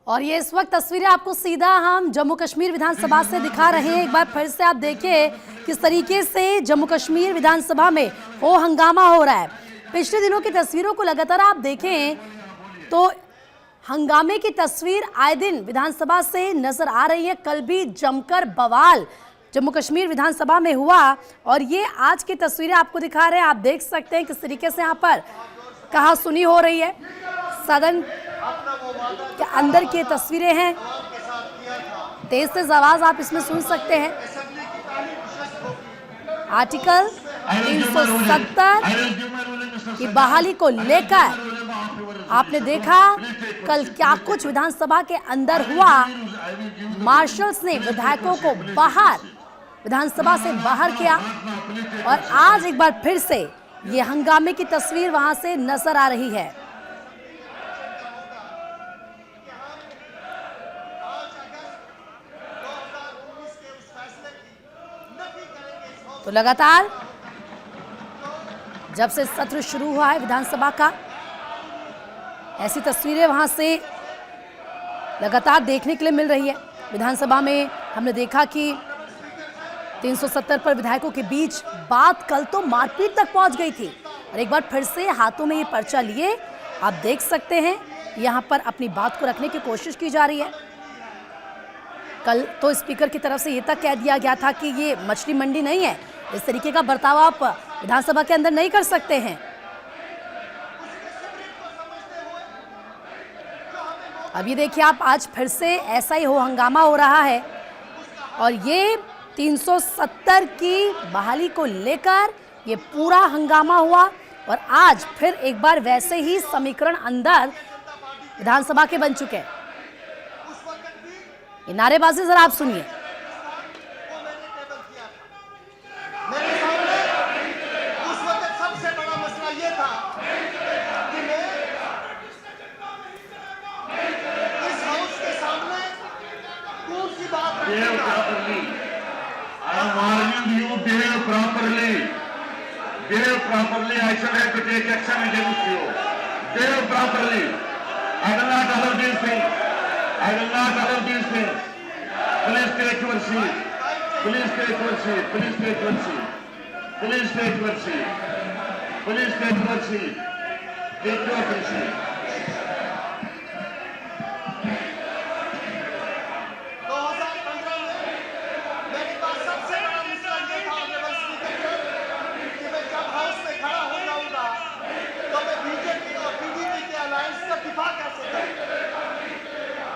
और ये इस वक्त तस्वीरें आपको सीधा हम जम्मू कश्मीर विधानसभा से दिखा रहे हैं। एक बार फिर से आप देखिए किस तरीके से जम्मू कश्मीर विधानसभा में हंगामा हो रहा है। पिछले दिनों की तस्वीरों को लगातार आप देखें तो हंगामे की तस्वीर आए दिन विधानसभा से नजर आ रही है। कल भी जमकर बवाल जम्मू कश्मीर विधानसभा में हुआ और ये आज की तस्वीरें आपको दिखा रहे हैं। आप देख सकते हैं किस तरीके से यहाँ पर कहा सुनी हो रही है। सदन के अंदर की तस्वीरें हैं, तेज तेज आवाज आप इसमें सुन सकते हैं। आर्टिकल 370 की बहाली को लेकर आपने देखा कल क्या कुछ विधानसभा के अंदर हुआ। मार्शल्स ने विधायकों को विधानसभा से बाहर किया और आज एक बार फिर से ये हंगामे की तस्वीर वहां से नजर आ रही है। तो लगातार जब से सत्र शुरू हुआ है विधानसभा का, ऐसी तस्वीरें वहां से लगातार देखने के लिए मिल रही है। विधानसभा में हमने देखा कि 370 पर विधायकों के बीच बात कल तो मारपीट तक पहुंच गई थी और एक बार फिर से हाथों में ये पर्चा लिए आप देख सकते हैं यहां पर अपनी बात को रखने की कोशिश की जा रही है। कल तो स्पीकर की तरफ से ये तक कह दिया गया था कि ये मछली मंडी नहीं है, इस तरीके का बर्ताव आप विधानसभा के अंदर नहीं कर सकते हैं। अब ये देखिए आप, आज फिर से ऐसा ही हंगामा हो रहा है और ये 370 की बहाली को लेकर ये पूरा हंगामा हुआ और आज फिर एक बार वैसे ही समीकरण अंदर विधानसभा के बन चुके हैं। ये नारेबाजी जरा आप सुनिए। Behave properly. I shall have to take action against you. Behave properly. I will not allow these things. I will not allow these things. Please take your seat. Please take your seat. Please take your seat. Please take your seat. Please take your seat. Take your seat.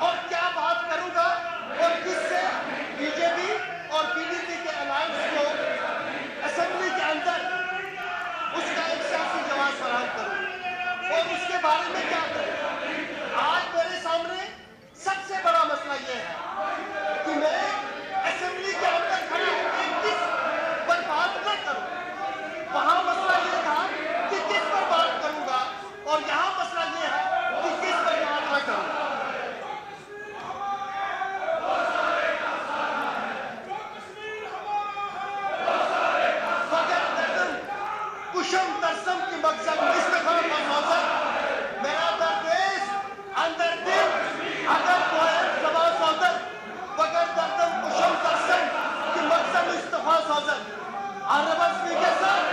और क्या बात करूंगा और किससे BJP और PDP के alliance को assembly के अंदर उसका एक सियासी जवाब फराहम करूं और उसके बारे में क्या करूं। आज मेरे सामने सबसे बड़ा मसला यह है कि मैं असेंबली के अंदर खड़ा होकर किस पर बात न करूं। वहां मसला यह था कि किस पर बात करूंगा और यहां मसला यह है कि किस पर बात न करूं। कुशम तरसम की मकसद इस्तेफा मौसम मेरा दरदेश अंदर दिल अगर कोई सभा सौदर बगैर दर्दम कुशम तरसम की मकसद इस्तेफा सौदर। और स्पीकर साहब,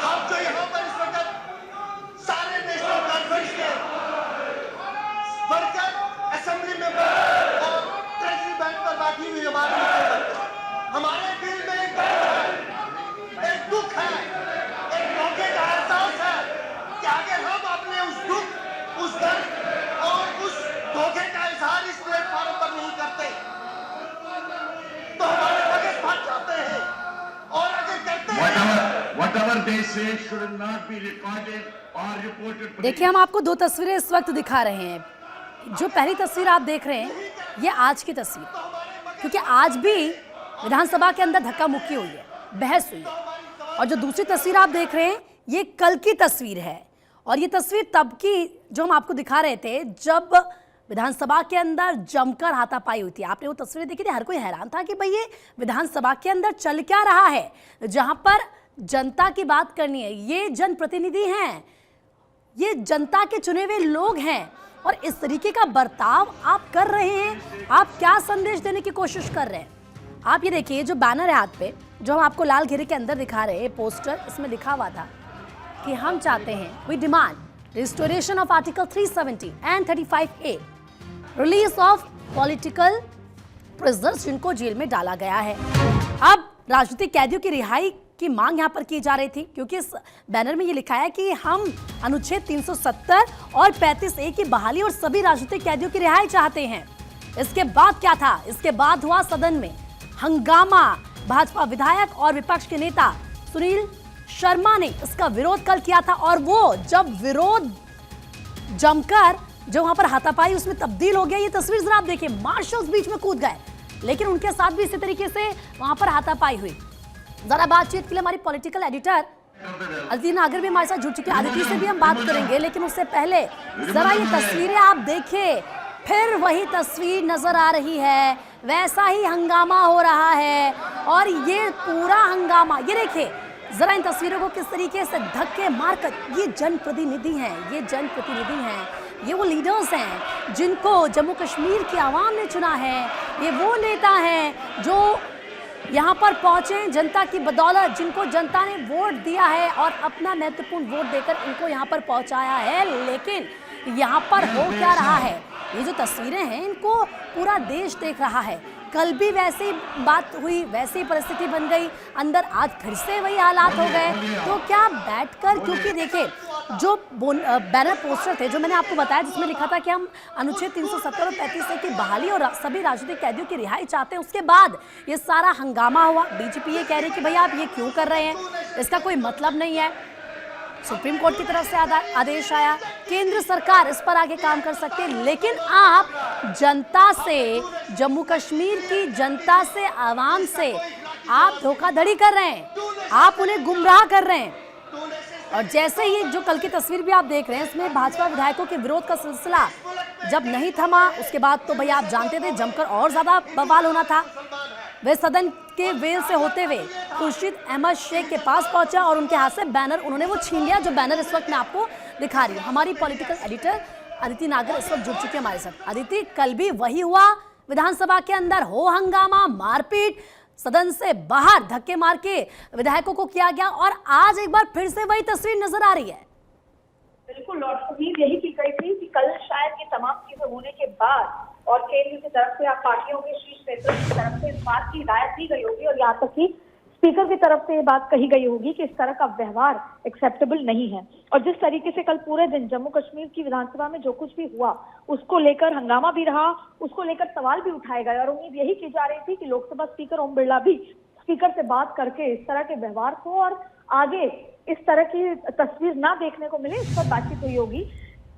आप जो यहाँ पर इस वक्त सारे नेशनल कॉन्फ्रेंस के वर्कर असेंबली में और ट्रेजरी बैंक पर बैठी हुई हमारे दिल में एक दुख है, मौके का एहसास है कि अगर हम अपने उस दुख, उस दर्द और उस धोखे का इजहार इस प्लेटफॉर्म पर नहीं करते तो हमारे मगज फट जाते हैं और अगर करते हैं। देखिए हम आपको दो तस्वीरें इस वक्त दिखा रहे हैं। जो पहली तस्वीर आप देख रहे हैं ये आज की तस्वीर, क्योंकि आज भी विधानसभा के अंदर धक्का मुक्की हुई है, बहस हुई है। और जो दूसरी तस्वीर आप देख रहे हैं ये कल की तस्वीर है और ये तस्वीर तब की जो हम आपको दिखा रहे थे जब विधानसभा के अंदर जमकर हाथापाई हुई थी। आपने वो तस्वीरें देखी थी, हर कोई हैरान था कि भाई ये विधानसभा के अंदर चल क्या रहा है, जहां पर जनता की बात करनी है। ये जनप्रतिनिधि हैं, ये जनता के चुने हुए लोग हैं, और इस तरीके का बर्ताव आप कर रहे हैं, आप क्या संदेश देने की कोशिश कर रहे हैं? आप ये देखिए, जो बैनर है हाथ पे, जो हम आपको लाल घेरे के अंदर दिखा रहे हैं, पोस्टर, इसमें लिखा हुआ था कि हम चाहते हैं, we demand restoration of article 370 and 35A, release of political prisoners जिनको जेल में डाला गया है। अब राजनीतिक कैदियों की रिहाई की मांग यहां पर की जा रही थी, क्योंकि इस बैनर में ये लिखा है कि हम अनुच्छेद 370 और 35A की बहाली और सभी राजनीतिक कैदियों की रिहाई चाहते हैं। इसके बाद क्या था? इसके बाद हुआ सदन में हंगामा। भाजपा विधायक और विपक्ष के नेता सुनील शर्मा ने इसका विरोध कल किया था, और वो जब विरोध जमकर जो वहां पर हाथापाई उसमें तब्दील हो गया। ये तस्वीर जरा आप देखिए, मार्शल्स बीच में कूद गए, लेकिन उनके साथ भी इसी तरीके से वहां पर हाथापाई हुई। जरा बातचीत के लिए हमारी पॉलिटिकल एडिटर अदिति नागर भी हमारे साथ जुड़ चुके हैं। अदिति से भी हम बात करेंगे, लेकिन उससे पहले जरा ये तस्वीरें आप देखिए, फिर वही तस्वीर नजर आ रही है, वैसा ही हंगामा हो रहा है। और ये पूरा हंगामा, ये देखिए जरा इन तस्वीरों को किस तरीके से धक्के मारकर, ये जनप्रतिनिधि हैं, ये जनप्रतिनिधि हैं, ये वो लीडर्स हैं जिनको जम्मू कश्मीर की आवाम ने चुना है। ये वो नेता हैं जो यहाँ पर पहुंचे जनता की बदौलत, जिनको जनता ने वोट दिया है और अपना महत्वपूर्ण वोट देकर इनको यहाँ पर पहुंचाया है। लेकिन यहाँ पर हो क्या रहा है? ये जो तस्वीरें हैं, इनको पूरा देश देख रहा है। कल भी वैसी बात हुई, वैसी परिस्थिति बन गई अंदर, आज फिर से वही हालात हो गए। तो क्या बैठकर, क्योंकि देखिए जो बैनर पोस्टर थे जो मैंने आपको बताया, जिसमें लिखा था कि हम अनुच्छेद 370 और 35A की बहाली और सभी राजनीतिक कैदियों की रिहाई चाहते हैं, उसके बाद ये सारा हंगामा हुआ। बीजेपी ये कह रही है कि भैया आप ये क्यों कर रहे हैं, इसका कोई मतलब नहीं है। सुप्रीम कोर्ट की तरफ से आदेश आया, केंद्र सरकार इस पर आगे काम कर सकती है, लेकिन आप जनता से, जम्मू कश्मीर की जनता से, आवाम से आप धोखाधड़ी कर रहे हैं, आप उन्हें गुमराह कर रहे हैं। और जैसे ही जो कल की तस्वीर भी आप देख रहे हैं, इसमें भाजपा विधायकों के विरोध का सिलसिला जब नहीं थमा, उसके बाद तो भैया आप जानते थे जमकर और ज्यादा बवाल होना था। वे सदन के वेल से होते हुए खुर्शीद अहमद शेख के पास पहुंचा और उनके हाथ से बैनर उन्होंने वो छीन लिया, जो बैनर इस वक्त मैं आपको दिखा रही हूँ। हमारी पॉलिटिकल एडिटर अदिति नागर इस वक्त जुड़ चुकी है हमारे साथ। अदिति, कल भी वही हुआ, विधानसभा के अंदर हो हंगामा, मारपीट, सदन से बाहर धक्के मार के विधायकों को किया गया, और आज एक बार फिर से वही तस्वीर नजर आ रही है। बिल्कुल, लॉर्ड उम्मीद यही की गई थी कि कल शायद ये तमाम चीजें होने के बाद और केंद्र की तरफ से या पार्टियों के शीर्ष नेतृत्व की तरफ से इस बात की हिदायत दी गई होगी और यहाँ तक कि स्पीकर की तरफ से ये बात कही गई होगी कि इस तरह का व्यवहार एक्सेप्टेबल नहीं है। और जिस तरीके से कल पूरे दिन जम्मू कश्मीर की विधानसभा में जो कुछ भी हुआ, उसको लेकर हंगामा भी रहा, उसको लेकर सवाल भी उठाए गए, और उम्मीद यही की जा रही थी कि लोकसभा स्पीकर ओम बिरला भी स्पीकर से बात करके इस तरह के व्यवहार को और आगे इस तरह की तस्वीर ना देखने को मिले, इस पर बातचीत हुई होगी।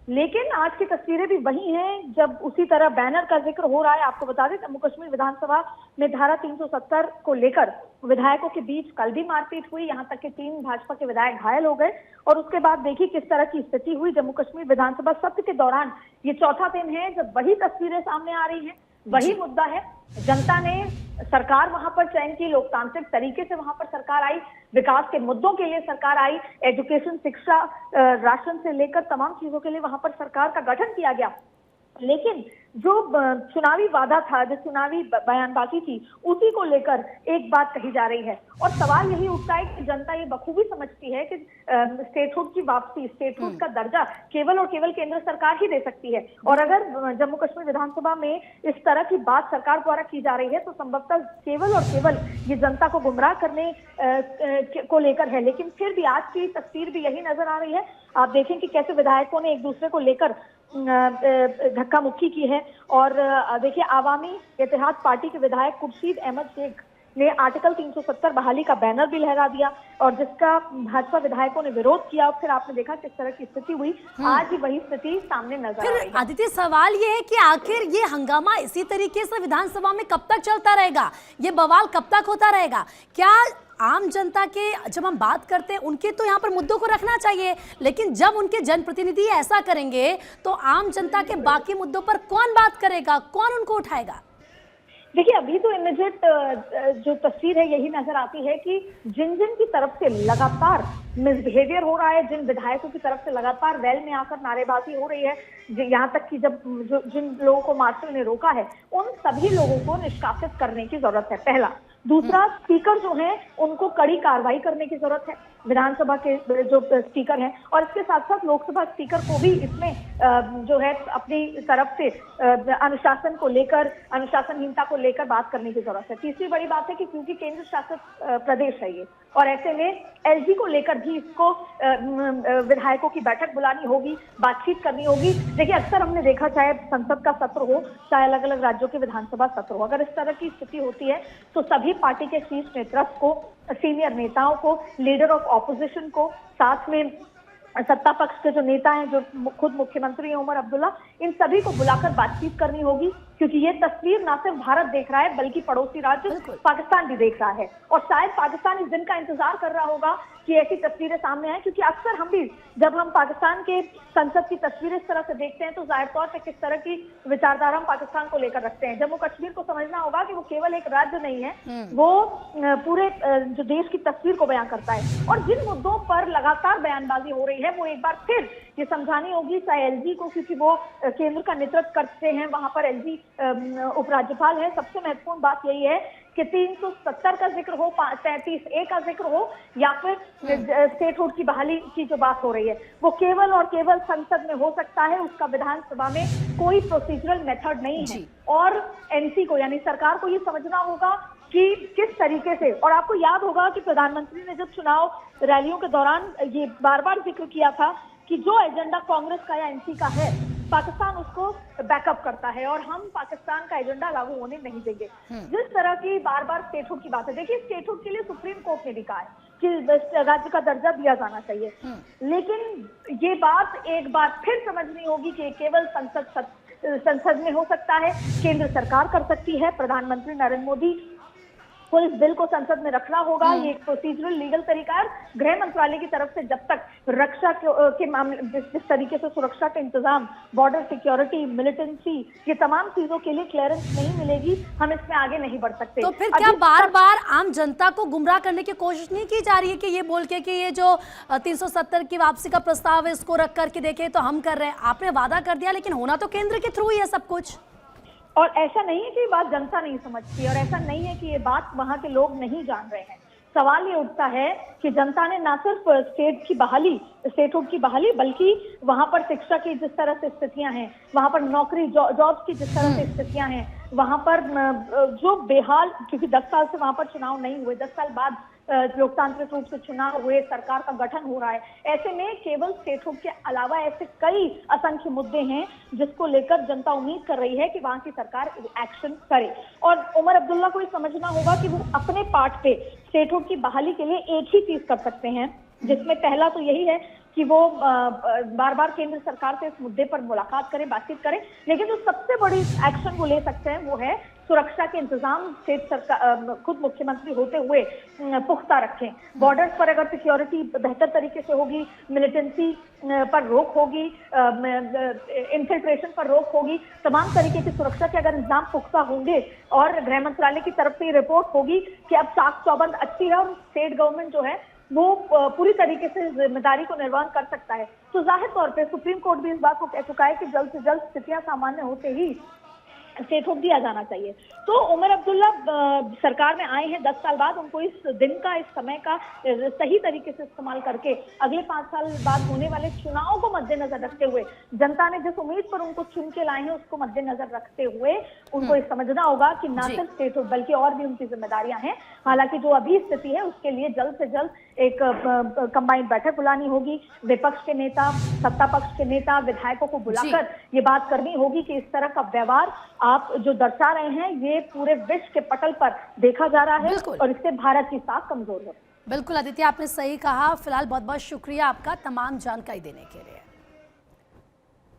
लेकिन आज की तस्वीरें भी वही हैं, जब उसी तरह बैनर का जिक्र हो रहा है। आपको बता दें, जम्मू कश्मीर विधानसभा में धारा 370 को लेकर विधायकों के बीच कल भी मारपीट हुई, यहाँ तक कि 3 भाजपा के विधायक घायल हो गए। और उसके बाद देखिए किस तरह की स्थिति हुई जम्मू कश्मीर विधानसभा सत्र के दौरान। ये चौथा दिन है जब वही तस्वीरें सामने आ रही हैं, वही मुद्दा है। जनता ने सरकार वहां पर चयन की, लोकतांत्रिक तरीके से वहां पर सरकार आई, विकास के मुद्दों के लिए सरकार आई, एजुकेशन, शिक्षा, राशन से लेकर तमाम चीजों के लिए वहां पर सरकार का गठन किया गया। लेकिन जो चुनावी वादा था, जो चुनावी बयानबाजी थी, उसी को लेकर एक बात कही जा रही है। और सवाल यही उठता है कि जनता ये बखूबी समझती है कि स्टेटहुड की वापसी, स्टेटहुड का दर्जा केवल और केवल केंद्र सरकार ही दे सकती है। और अगर जम्मू कश्मीर विधानसभा में इस तरह की बात सरकार द्वारा की जा रही है, तो संभवतः केवल और केवल ये जनता को गुमराह करने को लेकर है। लेकिन फिर भी आज की तस्वीर भी यही नजर आ रही है। आप देखें कि कैसे विधायकों ने एक दूसरे को लेकर धक्का मुक्की की है। और देखिए, आवामी इत्तेहाद पार्टी के विधायक खुर्शीद अहमद शेख ने आर्टिकल 370 बहाली का बैनर भी लहरा दिया, और जिसका भाजपा विधायकों ने विरोध किया। फिर आपने देखा किस तरह की स्थिति हुई। आज भी वही स्थिति सामने नजर आ रही है। आदित्य, सवाल ये है कि आखिर ये हंगामा इसी तरीके से विधानसभा में कब तक चलता रहेगा? ये बवाल कब तक होता रहेगा? क्या आम जनता के, जब हम बात करते हैं, उनके तो यहाँ पर मुद्दों को रखना चाहिए, लेकिन जब उनके जनप्रतिनिधि ऐसा करेंगे तो आम जनता के बाकी मुद्दों पर कौन बात करेगा, कौन उनको उठाएगा? देखिए, अभी तो इमीडिएट जो तस्वीर है यही नजर आती है कि जिन जिन की तरफ से लगातार मिसबिहेवियर हो रहा है, जिन विधायकों की तरफ से लगातार रैल में आकर नारेबाजी हो रही है, यहाँ तक कि जब जिन लोगों को मार्शल ने रोका है, उन सभी लोगों को निष्कासित करने की जरूरत है, पहला। दूसरा, स्पीकर जो हैं उनको कड़ी कार्रवाई करने की जरूरत है, विधानसभा के जो स्पीकर हैं, और इसके साथ साथ लोकसभा स्पीकर को भी इसमें जो है अपनी तरफ से अनुशासन को लेकर, अनुशासनहीनता को लेकर बात करने की जरूरत है। तीसरी बड़ी बात है कि क्योंकि केंद्र शासित प्रदेश है ये, और ऐसे में एलजी को लेकर भी इसको विधायकों की बैठक बुलानी होगी, बातचीत करनी होगी। देखिए, अक्सर हमने देखा, चाहे संसद का सत्र हो, चाहे अलग अलग राज्यों के विधानसभा सत्र हो, अगर इस तरह की स्थिति होती है तो सभी पार्टी के शीर्ष नेतृत्व को, सीनियर नेताओं को, लीडर ऑफ ऑपोजिशन को, साथ में सत्ता पक्ष के जो नेता हैं, जो खुद मुख्यमंत्री हैं उमर अब्दुल्ला, इन सभी को बुलाकर बातचीत करनी होगी, क्योंकि ये तस्वीर ना सिर्फ भारत देख रहा है बल्कि पड़ोसी राज्य पाकिस्तान भी देख रहा है। और शायद पाकिस्तान इस दिन का इंतजार कर रहा होगा कि ऐसी तस्वीरें सामने आए, क्योंकि अक्सर हम भी जब हम पाकिस्तान के संसद की तस्वीरें इस तरह से देखते हैं तो जाहिर तौर पर किस तरह की विचारधारा हम पाकिस्तान को लेकर रखते हैं। जम्मू कश्मीर को समझना होगा कि वो केवल एक राज्य नहीं है, वो पूरे जो देश की तस्वीर को बयां करता है। और जिन मुद्दों पर लगातार बयानबाजी हो रही है वो एक बार फिर ये समझानी होगी, चाहे एलजी को, क्योंकि वो केंद्र का नेतृत्व करते हैं, वहां पर एलजी उपराज्यपाल है। सबसे महत्वपूर्ण बात यही है कि 370 का जिक्र हो, 35A का जिक्र हो, या फिर स्टेटहुड की बहाली की जो बात हो रही है, वो केवल और केवल संसद में हो सकता है, उसका विधानसभा में कोई प्रोसीजरल मेथड नहीं है। और एनसी को, यानी सरकार को ये समझना होगा कि किस तरीके से, और आपको याद होगा कि प्रधानमंत्री ने जब चुनाव रैलियों के दौरान ये बार बार जिक्र किया था कि जो एजेंडा कांग्रेस का या एनसी का है, पाकिस्तान उसको बैकअप करता है और हम पाकिस्तान का एजेंडा लागू होने नहीं देंगे। जिस तरह की बार बार स्टेटहुड की बात है, देखिए स्टेटहुड के लिए सुप्रीम कोर्ट ने भी कहा है कि राज्य का दर्जा दिया जाना चाहिए, लेकिन ये बात एक बार फिर समझनी होगी कि केवल संसद में हो सकता है, केंद्र सरकार कर सकती है, प्रधानमंत्री नरेंद्र मोदी को इस बिल को संसद में रखना होगा। ये एक प्रोसीजरल लीगल तरीका है। गृह मंत्रालय की तरफ से जब तक रक्षा के मामले, जिस तरीके से सुरक्षा के इंतजाम, बॉर्डर सिक्योरिटी, मिलिटेंसी, ये तमाम चीजों के लिए क्लियरेंस नहीं मिलेगी, हम इसमें आगे नहीं बढ़ सकते। तो फिर क्या बार बार आम जनता को गुमराह करने की कोशिश नहीं की जा रही है कि ये बोल के कि ये जो 370 की वापसी का प्रस्ताव है इसको रख करके देखें तो हम कर रहे हैं? आपने वादा कर दिया, लेकिन होना तो केंद्र के थ्रू ही है सब कुछ। और ऐसा नहीं है कि ये बात जनता नहीं समझती, और ऐसा नहीं है कि ये बात वहां के लोग नहीं जान रहे हैं। सवाल ये उठता है कि जनता ने ना सिर्फ स्टेटहुड की बहाली, बल्कि वहां पर शिक्षा की जिस तरह से स्थितियां हैं, वहां पर नौकरी जॉब्स की जिस तरह से स्थितियां हैं, वहां पर जो बेहाल, क्योंकि 10 साल से वहां पर चुनाव नहीं हुए, 10 साल बाद लोकतांत्रिक रूप से चुनाव हुए, सरकार का गठन हो रहा है, ऐसे में केवल स्टेटहुड के अलावा ऐसे कई असंख्य मुद्दे हैं जिसको लेकर जनता उम्मीद कर रही है कि वहां की सरकार एक्शन करे। और उमर अब्दुल्ला को ये समझना होगा कि वो अपने पार्ट पे स्टेटहुड की बहाली के लिए एक ही चीज कर सकते हैं, जिसमें पहला तो यही है कि वो बार बार केंद्र सरकार से इस मुद्दे पर मुलाकात करें, बातचीत करें, लेकिन जो सबसे बड़ी एक्शन वो ले सकते हैं वो है सुरक्षा के इंतजाम स्टेट सरकार खुद मुख्यमंत्री होते हुए पुख्ता रखें। बॉर्डर्स पर अगर सिक्योरिटी बेहतर तरीके से होगी, मिलिटेंसी पर रोक होगी, इन्फिल्ट्रेशन पर रोक होगी, तमाम तरीके की सुरक्षा के अगर इंतजाम पुख्ता होंगे, और गृह मंत्रालय की तरफ से रिपोर्ट होगी कि अब चाक चौबंद अच्छी है और स्टेट गवर्नमेंट जो है वो पूरी तरीके से जिम्मेदारी को निर्वहन कर सकता है, तो जाहिर तौर पे सुप्रीम कोर्ट भी इस बात को कह चुका है कि जल्द से जल्द स्थितियां सामान्य होते ही स्टेटहुड दिया जाना चाहिए। तो उमर अब्दुल्ला सरकार में आए हैं 10 साल बाद, उनको इस दिन का, इस समय का सही तरीके से इस्तेमाल करके अगले 5 साल बाद होने वाले चुनाव को मद्देनजर रखते हुए, जनता ने जिस उम्मीद पर उनको चुन के लाए हैं उसको मद्देनजर रखते हुए उनको ये समझना होगा कि ना सिर्फ स्टेटहुड बल्कि और भी उनकी जिम्मेदारियां हैं। हालांकि जो अभी स्थिति है उसके लिए जल्द से जल्द एक कंबाइंड बैठक बुलानी होगी, विपक्ष के नेता, सत्ता पक्ष के नेता, विधायकों को बुलाकर ये बात करनी होगी कि इस तरह का व्यवहार आप जो दर्शा रहे हैं ये पूरे विश्व के पटल पर देखा जा रहा है और इससे भारत की साख कमजोर हो। बिल्कुल आदित्य, आपने सही कहा। फिलहाल बहुत बहुत शुक्रिया आपका तमाम जानकारी देने के लिए।